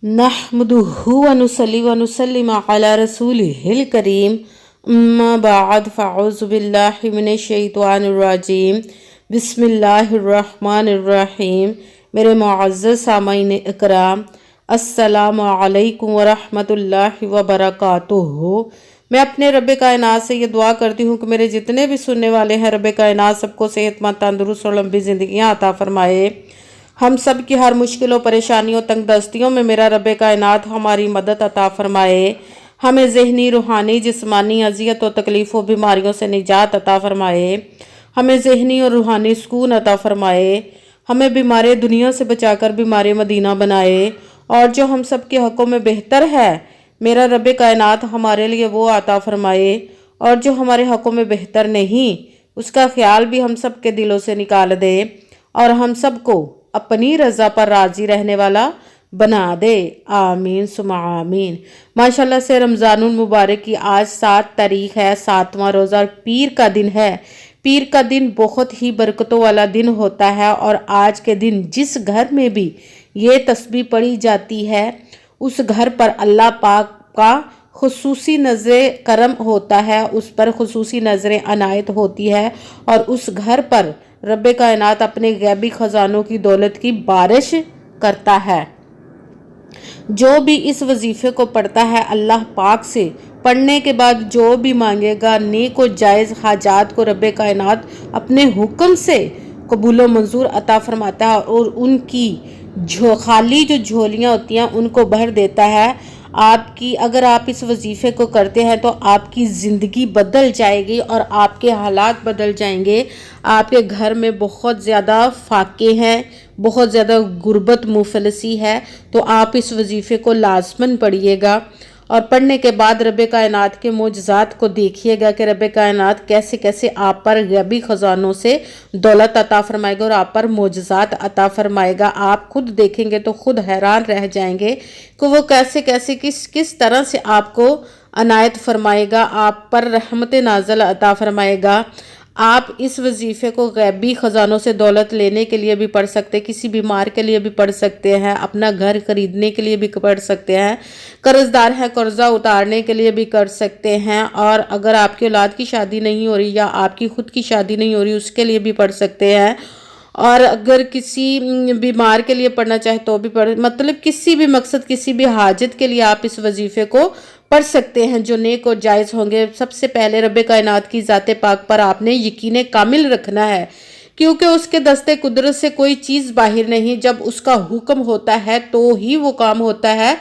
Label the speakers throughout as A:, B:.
A: नहमदुहु व नुसल्ली व नुसल्लिम अला रसूलिहिल करीम अम्मा बाद फ़अऊज़ु बिल्लाहि मिनश शैतानिर रजीम बिस्मिल्लाहिर रहमानिर रहीम। मेरे मुअज़्ज़ज़ सामाईन इकराम, अस्सलामु अलैकुम व रहमतुल्लाहि व बरकातुहू। मैं अपने रब कायनात से ये दुआ करती हूँ कि मेरे जितने भी सुनने वाले हैं, रब कायनात सबको सेहतमंद, तंदुरुस्त और लंबी ज़िंदगियाँ अता फरमाए। हम सब की हर मुश्किलों, परेशानियों, तंगदस्तियों में मेरा रब कायनात हमारी मदद अता फरमाए। हमें ज़हनी, रूहानी, जिस्मानी अज़ियत और तकलीफ़ों, बीमारियों से निजात अता फरमाए। हमें ज़हनी और रूहानी सुकून अता फरमाए। हमें बीमारी दुनिया से बचाकर बीमारी मदीना बनाए। और जो हम सब के हक़ों में बेहतर है, मेरा रब कायनात हमारे लिए वो अता फरमाए। और जो हमारे हक़ों में बेहतर नहीं, उसका ख्याल भी हम सब के दिलों से निकाल दे और हम सबको अपनी रज़ा पर राज़ी रहने वाला बना दे। आमीन सुमा आमीन। माशाल्लाह से रमज़ानुल मुबारक की आज 7 तारीख है, 7वां रोज़ा, पीर का दिन है। पीर का दिन बहुत ही बरकतों वाला दिन होता है और आज के दिन जिस घर में भी ये तस्बीह पढ़ी जाती है, उस घर पर अल्लाह पाक का खुसूसी नज़र करम होता है, उस पर खुसूसी नज़र अनायत होती है और उस घर पर रब कायनात अपने गैबी ख़जानों की दौलत की बारिश करता है। जो भी इस वजीफ़े को पढ़ता है, अल्लाह पाक से पढ़ने के बाद जो भी मांगेगा, नेक व जायज़ हाजात को रब कायनात अपने हुक्म से कबूल व मंजूर अता फरमाता है और उनकी खाली जो झोलियाँ होती हैं उनको भर देता है। आपकी अगर आप इस वजीफ़े को करते हैं तो आपकी ज़िंदगी बदल जाएगी और आपके हालात बदल जाएंगे। आपके घर में बहुत ज़्यादा फाके हैं, बहुत ज़्यादा गुर्बत, मुफलसी है, तो आप इस वजीफ़े को लाज़मन पढ़िएगा और पढ़ने के बाद रब कायनात के मोजज़ात को देखिएगा कि रब कायनात कैसे कैसे आप पर गैबी ख़जानों से दौलत अता फरमाएगा और आप पर मोजज़ात अता फरमाएगा। आप खुद देखेंगे तो खुद हैरान रह जाएंगे कि वो कैसे कैसे किस तरह से आपको अनायत फरमाएगा, आप पर रहमत नाज़िल अता फरमाएगा। आप इस वजीफ़े को गैबी ख़जानों से दौलत लेने के लिए भी पढ़ सकते हैं, किसी बीमार के लिए भी पढ़ सकते हैं, अपना घर खरीदने के लिए भी पढ़ सकते हैं, कर्जदार है कर्जा उतारने के लिए भी कर सकते हैं, और अगर आपकी औलाद की शादी नहीं हो रही या आपकी खुद की शादी नहीं हो रही उसके लिए भी पढ़ सकते हैं, और अगर किसी बीमार के लिए पढ़ना चाहे तो भी पढ़, मतलब किसी भी मकसद, किसी भी हाजत के लिए आप इस वजीफ़े को पढ़ सकते हैं जो नेक और जायज़ होंगे। सबसे पहले रब कायनात की ज़ात पाक पर आपने यकीन कामिल रखना है, क्योंकि उसके दस्ते कुदरत से कोई चीज़ बाहर नहीं। जब उसका हुक्म होता है तो ही वो काम होता है।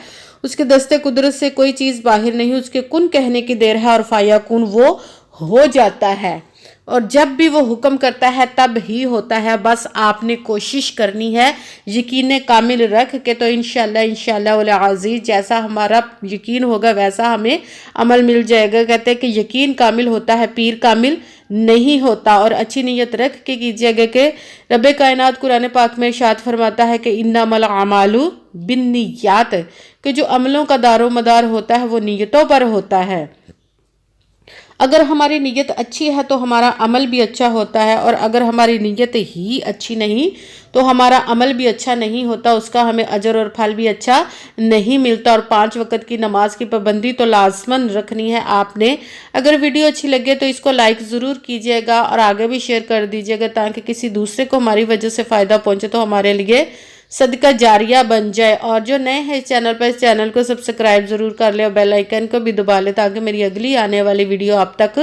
A: उसके दस्ते कुदरत से कोई चीज़ बाहर नहीं, उसके कुन कहने की देर है और फायाकुन वो हो जाता है, और जब भी वो हुक्म करता है तब ही होता है। बस आपने कोशिश करनी है यकीन कामिल रख के, तो इंशाअल्लाह वल अज़ीज़ जैसा हमारा यकीन होगा वैसा हमें अमल मिल जाएगा। कहते हैं कि यकीन कामिल होता है, पीर कामिल नहीं होता। और अच्छी नीयत रख के कीजिएगा कि रब कायनात कुरान पाक में इरशाद फरमाता है कि इन्नमल अमालु बिन्नियात, कि जो अमलों का दारो मदार होता है वो नीयतों पर होता है। अगर हमारी नीयत अच्छी है तो हमारा अमल भी अच्छा होता है, और अगर हमारी नीयत ही अच्छी नहीं तो हमारा अमल भी अच्छा नहीं होता, उसका हमें अजर और फल भी अच्छा नहीं मिलता। और 5 वक़्त की नमाज की पाबंदी तो लाजमन रखनी है आपने। अगर वीडियो अच्छी लगे तो इसको लाइक ज़रूर कीजिएगा और आगे भी शेयर कर दीजिएगा ताकि किसी दूसरे को हमारी वजह से फ़ायदा पहुँचे, तो हमारे लिए सदका जारिया बन जाए। और जो नए हैं इस चैनल पर, इस चैनल को सब्सक्राइब ज़रूर कर ले और बेल आइकन को भी दबा ले ताकि मेरी अगली आने वाली वीडियो आप तक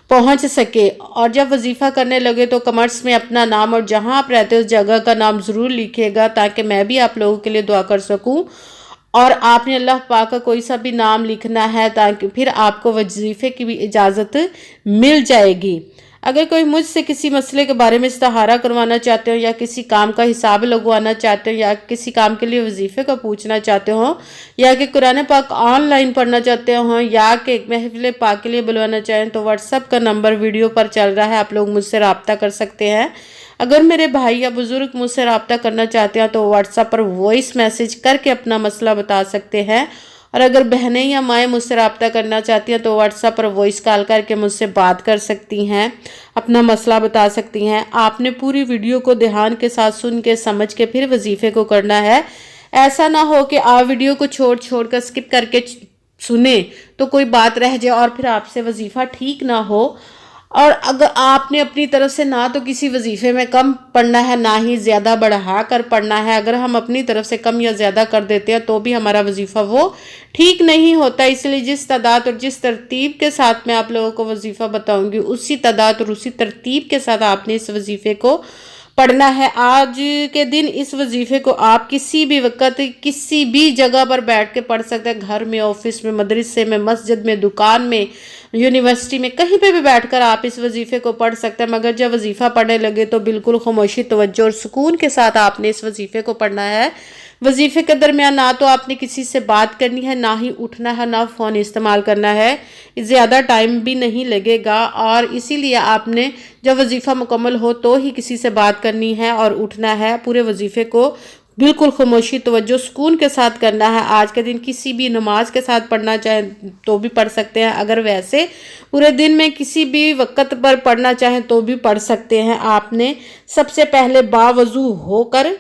A: पहुंच सके। और जब वजीफ़ा करने लगे तो कमेंट्स में अपना नाम और जहां आप रहते हो उस जगह का नाम ज़रूर लिखिएगा ताकि मैं भी आप लोगों के लिए दुआ कर सकूं। और आपने अल्लाह पाक का कोई सा भी नाम लिखना है ताकि फिर आपको वजीफ़े की भी इजाज़त मिल जाएगी। अगर कोई मुझसे किसी मसले के बारे में इस्तिखारा करवाना चाहते हो या किसी काम का हिसाब लगवाना चाहते हो या किसी काम के लिए वजीफ़े को पूछना चाहते हो या कि कुरान पाक ऑनलाइन पढ़ना चाहते हो या कि महफिल पाक के लिए बुलवाना चाहें तो व्हाट्सएप का नंबर वीडियो पर चल रहा है, आप लोग मुझसे रब्ता कर सकते हैं। अगर मेरे भाई या बुज़ुर्ग मुझसे रब्ता करना चाहते हैं तो व्हाट्सएप पर वॉइस मैसेज करके अपना मसला बता सकते हैं, और अगर बहनें या माएँ मुझसे रब्ता करना चाहती हैं तो व्हाट्सएप पर वॉइस कॉल करके मुझसे बात कर सकती हैं, अपना मसला बता सकती हैं। आपने पूरी वीडियो को ध्यान के साथ सुन के समझ के फिर वजीफ़े को करना है। ایسا نہ ہو کہ آپ ویڈیو کو چھوڑ کر اسکپ کر کے سنیں تو کوئی بات رہ جائے اور پھر آپ سے وظیفہ ٹھیک نہ ہو۔ اور اگر آپ نے اپنی طرف سے نہ تو کسی وظیفے میں کم پڑھنا ہے، نہ ہی زیادہ بڑھا کر پڑھنا ہے، اگر ہم اپنی طرف سے کم یا زیادہ کر دیتے ہیں تو بھی ہمارا وظیفہ وہ ٹھیک نہیں ہوتا۔ اس لیے جس تعداد اور جس ترتیب کے ساتھ میں آپ لوگوں کو وظیفہ بتاؤں گی، اسی تعداد اور اسی ترتیب کے ساتھ آپ نے اس وظیفے کو پڑھنا ہے۔ آج کے دن اس وظیفے کو آپ کسی بھی وقت کسی بھی جگہ پر بیٹھ کے پڑھ سکتے ہیں، گھر میں، آفس میں، مدرسے میں، مسجد میں، دکان میں، یونیورسٹی میں، کہیں پہ بھی بیٹھ کر آپ اس وظیفے کو پڑھ سکتے ہیں۔ مگر جب وظیفہ پڑھنے لگے تو بالکل خاموشی، توجہ اور سکون کے ساتھ آپ نے اس وظیفے کو پڑھنا ہے۔ وظیفے کے درمیان نہ تو آپ نے کسی سے بات کرنی ہے، نہ ہی اٹھنا ہے، نہ فون استعمال کرنا ہے، زیادہ ٹائم بھی نہیں لگے گا۔ اور اسی لیے آپ نے جب وظیفہ مکمل ہو تو ہی کسی سے بات کرنی ہے اور اٹھنا ہے۔ پورے وظیفے کو بالکل خاموشی، توجہ، سکون کے ساتھ کرنا ہے۔ آج کے دن کسی بھی نماز کے ساتھ پڑھنا چاہیں تو بھی پڑھ سکتے ہیں، اگر ویسے پورے دن میں کسی بھی وقت پر پڑھنا چاہیں تو بھی پڑھ سکتے ہیں۔ آپ نے سب سے پہلے باوضو ہو کر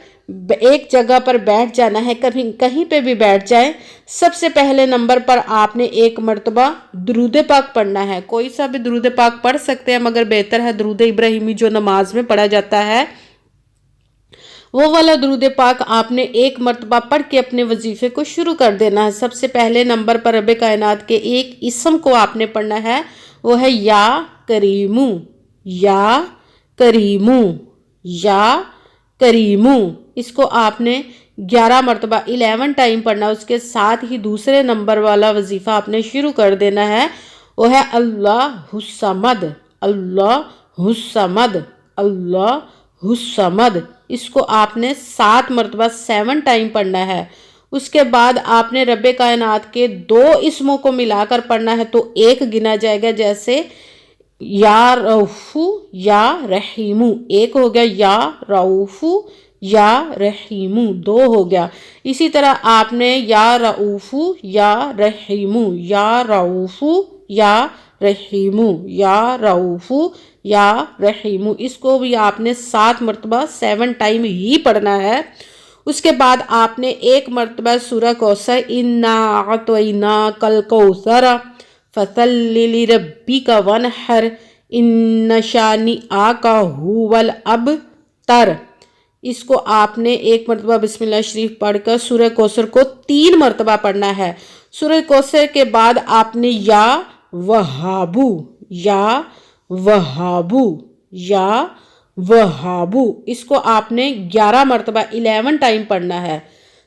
A: ایک جگہ پر بیٹھ جانا ہے، کہیں پہ بھی بیٹھ جائیں۔ سب سے پہلے نمبر پر آپ نے ایک مرتبہ درود پاک پڑھنا ہے۔ کوئی سا بھی درود پاک پڑھ سکتے ہیں، مگر بہتر ہے درود ابراہیمی جو نماز میں پڑھا جاتا ہے، وہ والا درود پاک آپ نے ایک مرتبہ پڑھ کے اپنے وظیفے کو شروع کر دینا ہے۔ سب سے پہلے نمبر پر رب کائنات کے ایک اسم کو آپ نے پڑھنا ہے، وہ ہے یا کریمو، یا کریمو، یا کریمو۔ اس کو آپ نے 11 مرتبہ 11 ٹائم پڑھنا۔ اس کے ساتھ ہی دوسرے نمبر والا وظیفہ آپ نے شروع کر دینا ہے، وہ ہے اللہ الصمد، اللہ الصمد، اللہ الصمد۔ اس کو آپ نے 7 مرتبہ 7 ٹائم پڑھنا ہے۔ اس کے بعد آپ نے رب کائنات کے 2 اسموں کو ملا کر پڑھنا ہے تو ایک گنا جائے گا، جیسے یا رؤوف یا رحیم، ایک ہو گیا یا رؤوف یا رحیم، 2 ہو گیا۔ اسی طرح آپ نے یا رؤوف یا رحیم، یا رؤوف یا رحیم، یا رؤوف یا رحیم، اس کو بھی آپ نے 7 مرتبہ 7 ٹائم ہی پڑھنا ہے۔ اس کے بعد آپ نے ایک مرتبہ سورہ کوثر انا اعطیناک الکوثر فصلی لربک وانحر ان شانئک ھو الابتر، اس کو آپ نے ایک مرتبہ بسم اللہ شریف پڑھ کر سورہ کوثر کو 3 مرتبہ پڑھنا ہے۔ سورہ کوثر کے بعد آپ نے یا وہابو، یا وہابو، یا وہابو، اس کو آپ نے 11 مرتبہ 11 ٹائم پڑھنا ہے۔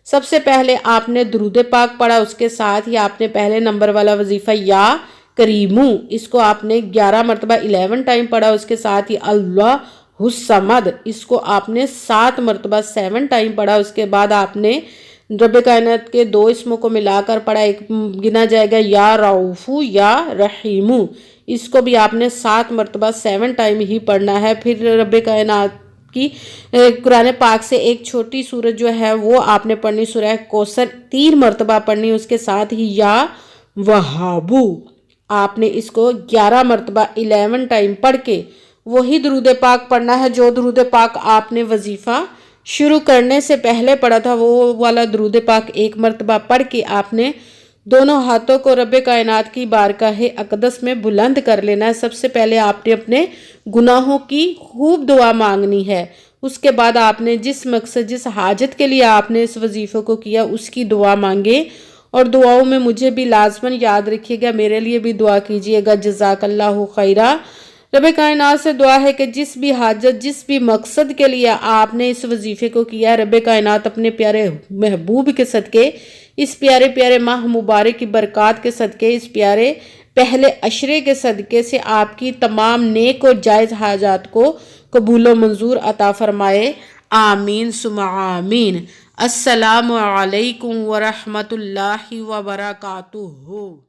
A: سب سے پہلے آپ نے درود پاک پڑھا، اس کے ساتھ ہی آپ نے پہلے نمبر والا وظیفہ یا کریمو، اس کو آپ نے 11 مرتبہ 11 ٹائم پڑھا، اس کے ساتھ ہی اللہ الصمد، اس کو آپ نے 7 مرتبہ 7 ٹائم پڑھا۔ اس کے بعد آپ نے رب کائنات کے 2 اسموں کو ملا کر پڑھا، ایک گنا جائے گا یا رؤوف یا رحیم، اس کو بھی آپ نے 7 مرتبہ 7 ٹائم ہی پڑھنا ہے۔ پھر رب کائنات کی قرآن پاک سے ایک چھوٹی سورت جو ہے وہ آپ نے پڑھنی، سورہ کوثر 3 مرتبہ پڑھنی، اس کے ساتھ ہی یا وہابو آپ نے اس کو 11 مرتبہ 11 ٹائم پڑھ کے وہی درود پاک پڑھنا ہے جو درود پاک آپ نے وظیفہ شروع کرنے سے پہلے پڑھا تھا، وہ والا درود پاک ایک مرتبہ پڑھ کے آپ نے دونوں ہاتھوں کو رب کائنات کی بارگاہ اقدس میں بلند کر لینا ہے۔ سب سے پہلے آپ نے اپنے گناہوں کی خوب دعا مانگنی ہے، اس کے بعد آپ نے جس مقصد جس حاجت کے لیے آپ نے اس وظیفے کو کیا اس کی دعا مانگے، اور دعاؤں میں مجھے بھی لازماً یاد رکھیے گا، میرے لیے بھی دعا کیجیے گا۔ جزاک اللہ خیرہ۔ رب کائنات سے دعا ہے کہ جس بھی حاجت جس بھی مقصد کے لیے آپ نے اس وظیفے کو کیا ہے، رب کائنات اپنے پیارے محبوب کے صدقے، اس پیارے پیارے ماہ مبارک کی برکات کے صدقے، اس پیارے پہلے عشرے کے صدقے سے آپ کی تمام نیک و جائز حاجات کو قبول و منظور عطا فرمائے، آمین ثم آمین۔ السلام علیکم ورحمۃ اللہ وبرکاتہ۔